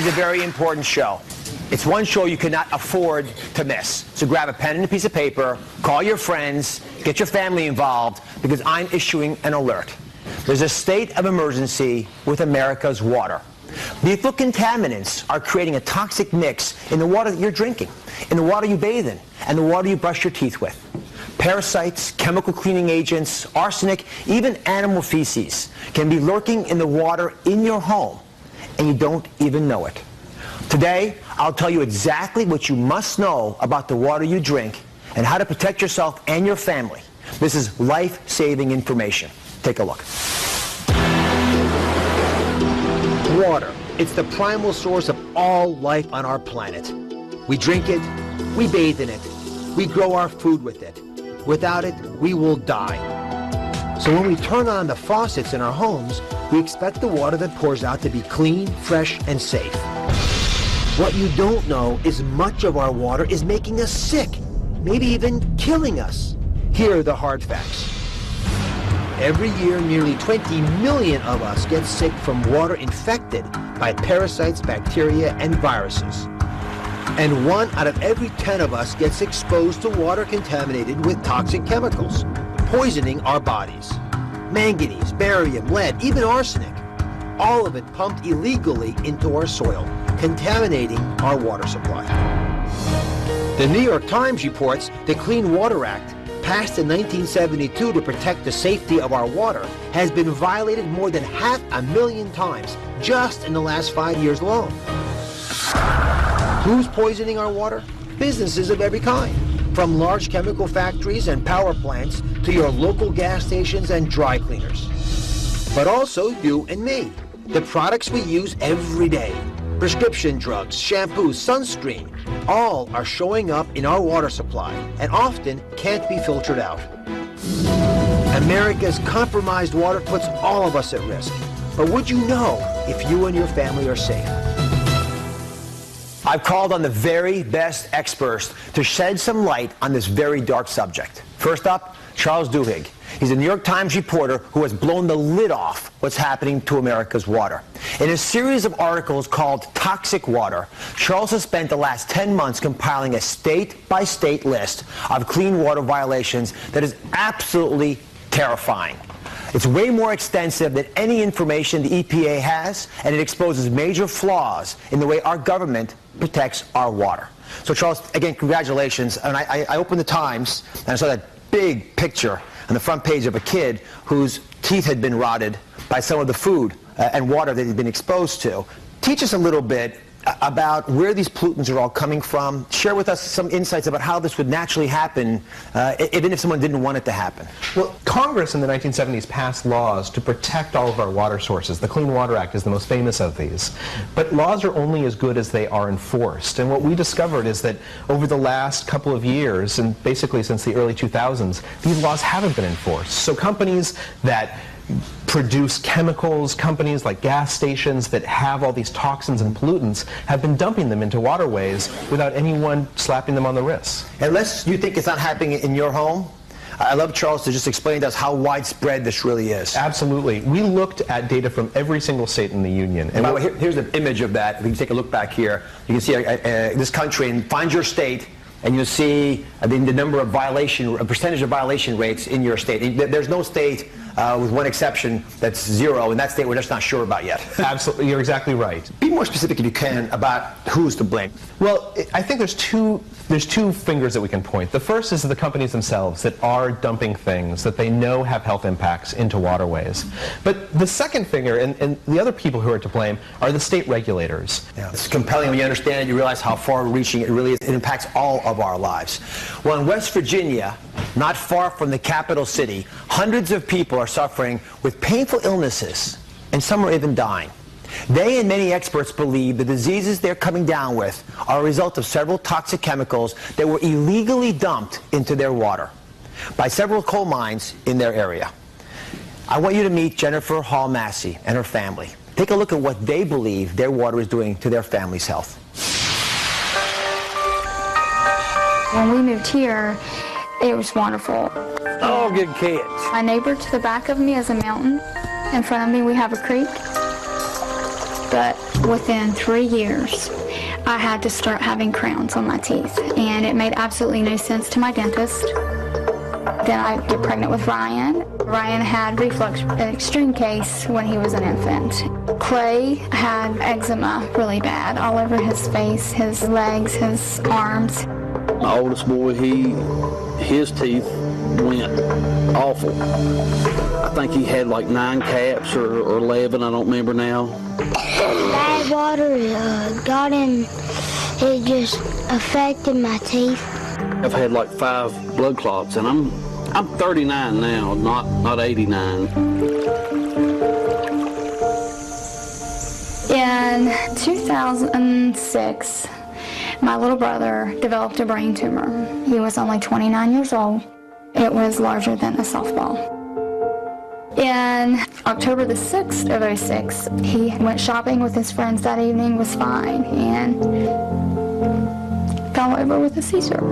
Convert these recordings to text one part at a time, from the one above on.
is a very important show. It's one show you cannot afford to miss. So grab a pen and a piece of paper, call your friends, get your family involved, because I'm issuing an alert. There's a state of emergency with America's water. Lethal contaminants are creating a toxic mix in the water that you're drinking, in the water you bathe in, and the water you brush your teeth with. Parasites, chemical cleaning agents, arsenic, even animal feces can be lurking in the water in your home, and you don't even know it. Today, I'll tell you exactly what you must know about the water you drink and how to protect yourself and your family. This is life-saving information. Take a look. Water. It's the primal source of all life on our planet. We drink it, we bathe in it, we grow our food with it. Without it, we will die. So when we turn on the faucets in our homes, we expect the water that pours out to be clean, fresh, and safe. What you don't know is much of our water is making us sick, maybe even killing us. Here are the hard facts. Every year, nearly 20 million of us get sick from water infected by parasites, bacteria, and viruses. And 1 out of every 10 of us gets exposed to water contaminated with toxic chemicals, poisoning our bodies. Manganese, barium, lead, even arsenic. All of it pumped illegally into our soil, contaminating our water supply. The New York Times reports the Clean Water Act, passed in 1972 to protect the safety of our water, has been violated more than 500,000 times just in the last 5 years alone. Who's poisoning our water? Businesses of every kind, from large chemical factories and power plants to your local gas stations and dry cleaners. But also you and me, the products we use every day. Prescription drugs, shampoos, sunscreen, all are showing up in our water supply and often can't be filtered out. America's compromised water puts all of us at risk. But would you know if you and your family are safe? I've called on the very best experts to shed some light on this very dark subject. First up, Charles Duhigg. He's a New York Times reporter who has blown the lid off what's happening to America's water. In a series of articles called Toxic Water, Charles has spent the last 10 months compiling a state-by-state list of clean water violations that is absolutely terrifying. It's way more extensive than any information the EPA has, and it exposes major flaws in the way our government protects our water. So Charles, again, congratulations. And I opened the Times, and I saw that big picture on the front page of a kid whose teeth had been rotted by some of the food and water that he'd been exposed to. Teach us a little bit about where these pollutants are all coming from. Share with us some insights about how this would naturally happen, even if someone didn't want it to happen. Well, Congress in the 1970s passed laws to protect all of our water sources. The Clean Water Act is the most famous of these. But laws are only as good as they are enforced. And what we discovered is that over the last couple of years, and basically since the early 2000s, these laws haven't been enforced. So companies that produce chemicals, companies like gas stations that have all these toxins and pollutants have been dumping them into waterways without anyone slapping them on the wrist. Unless you think it's not happening in your home, I'd love Charles to just explain to us how widespread this really is. Absolutely. We looked at data from every single state in the union. And by the way, here's the image of that. If you can take a look back here, you can see this country, and find your state, and you'll see the number of percentage of violation rates in your state. There's no state, with one exception, that's zero, and that state we're just not sure about yet. Absolutely, you're exactly right. Be more specific if you can about who's to blame. Well, I think there's two fingers that we can point. The first is the companies themselves that are dumping things that they know have health impacts into waterways. But the second finger, and the other people who are to blame, are the state regulators. Yeah, it's compelling when you understand it, you realize how far-reaching it really is. It impacts all of our lives. Well, in West Virginia, not far from the capital city, hundreds of people are suffering with painful illnesses, and some are even dying. They and many experts believe the diseases they're coming down with are a result of several toxic chemicals that were illegally dumped into their water by several coal mines in their area. I want you to meet Jennifer Hall Massey and her family. Take a look at what they believe their water is doing to their family's health. When we moved here, it was wonderful. Oh, good kids. My neighbor to the back of me is a mountain. In front of me we have a creek. But Within 3 years, I had to start having crowns on my teeth, and it made absolutely no sense to my dentist. Then I get pregnant with Ryan. Ryan had reflux, an extreme case when he was an infant. Clay had eczema really bad all over his face, his legs, his arms. My oldest boy, his teeth went awful. I think he had like 9 caps or 11, I don't remember now. Bad water got in, it just affected my teeth. I've had like 5 blood clots, and I'm 39 now, not 89. In 2006, my little brother developed a brain tumor. He was only 29 years old. It was larger than a softball. In October the 6th of 06, he went shopping with his friends that evening, was fine, and fell over with a seizure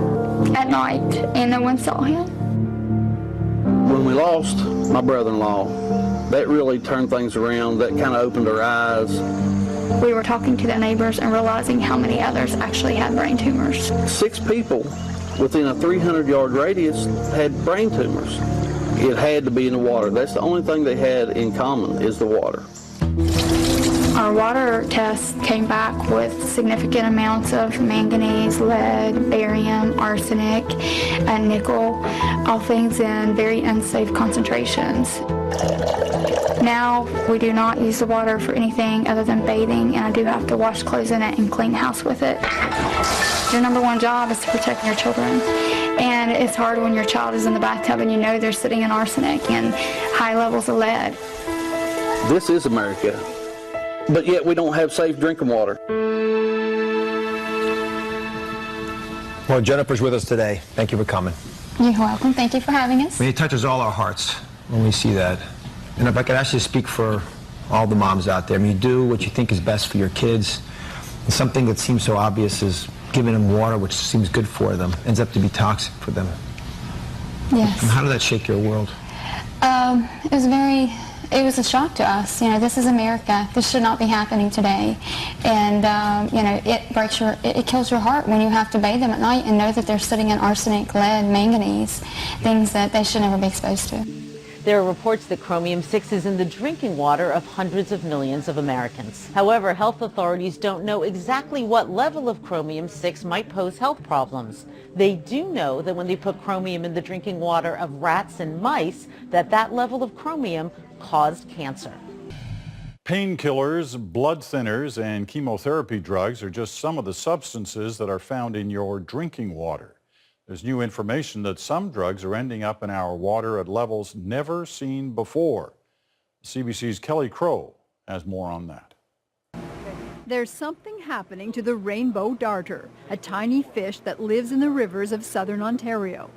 at night, and no one saw him. When we lost my brother-in-law, that really turned things around. That kind of opened our eyes. We were talking to the neighbors and realizing how many others actually had brain tumors. 6 people within a 300-yard radius had brain tumors. It had to be in the water. That's the only thing they had in common is the water. Our water test came back with significant amounts of manganese, lead, barium, arsenic, and nickel, all things in very unsafe concentrations. Now we do not use the water for anything other than bathing, and I do have to wash clothes in it and clean the house with it. Your number one job is to protect your children. And it's hard when your child is in the bathtub and you know they're sitting in arsenic and high levels of lead. This is America, but yet we don't have safe drinking water. Well, Jennifer's with us today. Thank you for coming. You're welcome. Thank you for having us. I mean, it touches all our hearts when we see that. And if I could ask you to speak for all the moms out there, I mean, you do what you think is best for your kids. And something that seems so obvious is giving them water, which seems good for them, ends up to be toxic for them. Yes. And how did that shake your world? It was a shock to us. You know, this is America. This should not be happening today. And, you know, it kills your heart when you have to bathe them at night and know that they're sitting in arsenic, lead, manganese, things that they should never be exposed to. There are reports that chromium-6 is in the drinking water of hundreds of millions of Americans. However, health authorities don't know exactly what level of chromium-6 might pose health problems. They do know that when they put chromium in the drinking water of rats and mice, that level of chromium caused cancer. Painkillers, blood thinners, and chemotherapy drugs are just some of the substances that are found in your drinking water. There's new information that some drugs are ending up in our water at levels never seen before. CBC's Kelly Crow has more on that. There's something happening to the rainbow darter, a tiny fish that lives in the rivers of southern Ontario.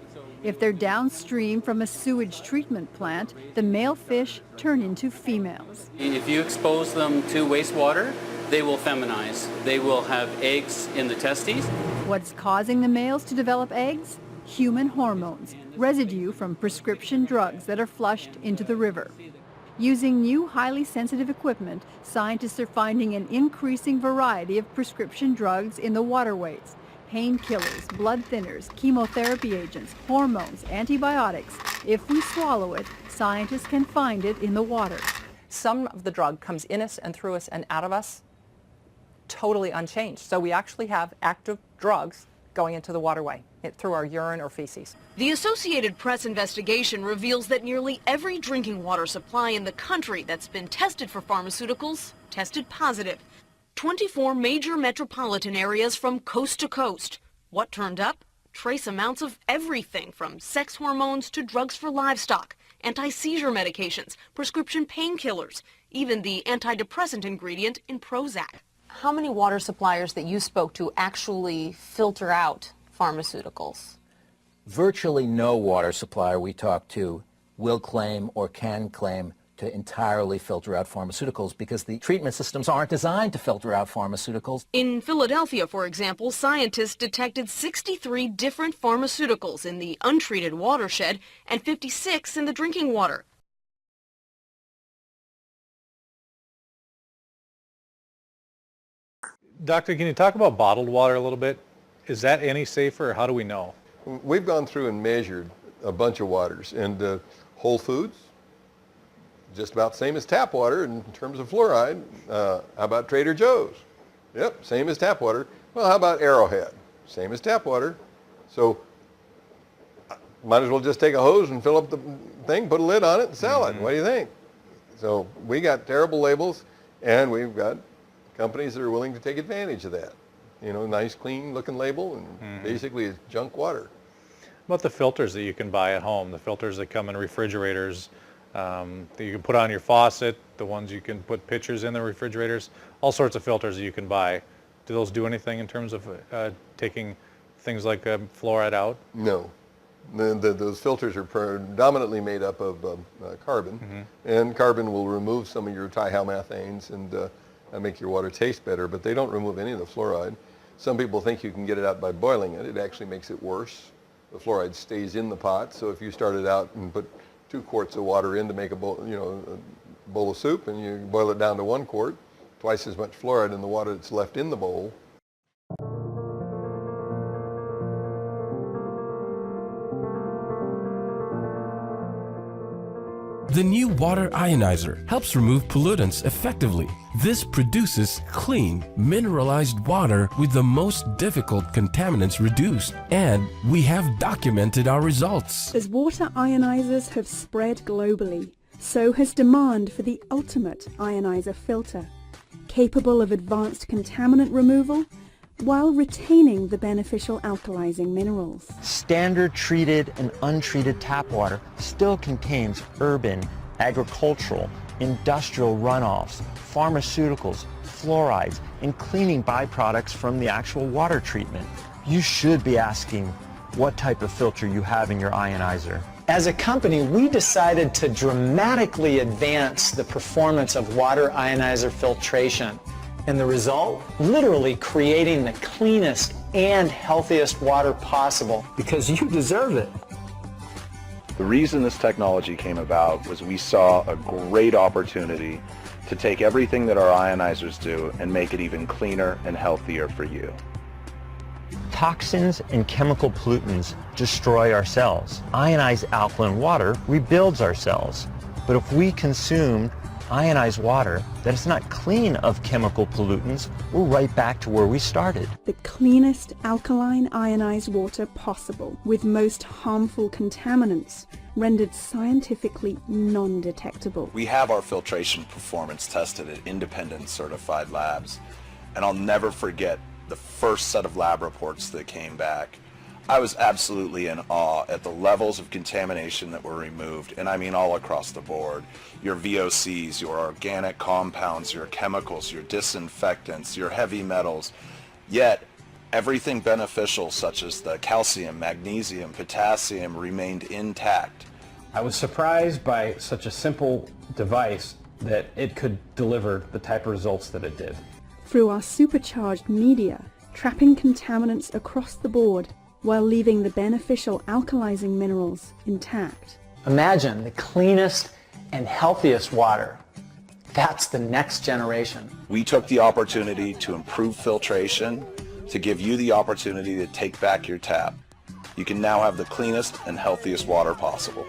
If they're downstream from a sewage treatment plant, the male fish turn into females. If you expose them to wastewater, they will feminize. They will have eggs in the testes. What's causing the males to develop eggs? Human hormones, residue from prescription drugs that are flushed into the river. Using new highly sensitive equipment, scientists are finding an increasing variety of prescription drugs in the waterways. Painkillers, blood thinners, chemotherapy agents, hormones, antibiotics. If we swallow it, scientists can find it in the water. Some of the drug comes in us and through us and out of us totally unchanged. So we actually have active drugs going into the waterway through our urine or feces. The Associated Press investigation reveals that nearly every drinking water supply in the country that's been tested for pharmaceuticals tested positive. 24 major metropolitan areas from coast to coast. What turned up? Trace amounts of everything from sex hormones to drugs for livestock, anti-seizure medications, prescription painkillers, even the antidepressant ingredient in Prozac. How many water suppliers that you spoke to actually filter out pharmaceuticals? Virtually no water supplier we talk to will claim or can claim to entirely filter out pharmaceuticals because the treatment systems aren't designed to filter out pharmaceuticals. In Philadelphia, for example, scientists detected 63 different pharmaceuticals in the untreated watershed and 56 in the drinking water. Doctor, can you talk about bottled water a little bit? Is that any safer, or how do we know? We've gone through and measured a bunch of waters, and Whole Foods, just about the same as tap water in terms of fluoride. How about Trader Joe's? Yep, same as tap water. Well, how about Arrowhead? Same as tap water. So might as well just take a hose and fill up the thing, put a lid on it, and sell it. What do you think? So we got terrible labels, and we've got companies that are willing to take advantage of that. You know, nice, clean-looking label, and basically it's junk water. What about the filters that you can buy at home? The filters that come in refrigerators that you can put on your faucet, the ones you can put pitchers in the refrigerators, all sorts of filters that you can buy. Do those do anything in terms of taking things like fluoride out? No. Those filters are predominantly made up of carbon, and carbon will remove some of your thihalmethanes and make your water taste better, but they don't remove any of the fluoride. Some people think you can get it out by boiling it. It actually makes it worse. The fluoride stays in the pot, so if you started out and put 2 quarts of water in to make a bowl, a bowl of soup, and you boil it down to 1 quart, twice as much fluoride in the water that's left in the bowl. The new water ionizer helps remove pollutants effectively. This produces clean, mineralized water with the most difficult contaminants reduced, and we have documented our results. As water ionizers have spread globally, so has demand for the ultimate ionizer filter, capable of advanced contaminant removal while retaining the beneficial alkalizing minerals. Standard treated and untreated tap water still contains urban, agricultural, industrial runoffs, pharmaceuticals, fluorides, and cleaning byproducts from the actual water treatment. You should be asking what type of filter you have in your ionizer. As a company, we decided to dramatically advance the performance of water ionizer filtration. And the result? Literally creating the cleanest and healthiest water possible, because you deserve it. The reason this technology came about was we saw a great opportunity to take everything that our ionizers do and make it even cleaner and healthier for you. Toxins and chemical pollutants destroy our cells. Ionized alkaline water rebuilds our cells. But if we consume ionized water that is not clean of chemical pollutants, we're right back to where we started. The cleanest alkaline ionized water possible, with most harmful contaminants rendered scientifically non-detectable. We have our filtration performance tested at independent certified labs, and I'll never forget the first set of lab reports that came back. I was absolutely in awe at the levels of contamination that were removed, and I mean all across the board. Your VOCs, your organic compounds, your chemicals, your disinfectants, your heavy metals, yet everything beneficial such as the calcium, magnesium, potassium remained intact. I was surprised by such a simple device that it could deliver the type of results that it did. Through our supercharged media, trapping contaminants across the board, while leaving the beneficial alkalizing minerals intact. Imagine the cleanest and healthiest water. That's the next generation. We took the opportunity to improve filtration, to give you the opportunity to take back your tap. You can now have the cleanest and healthiest water possible.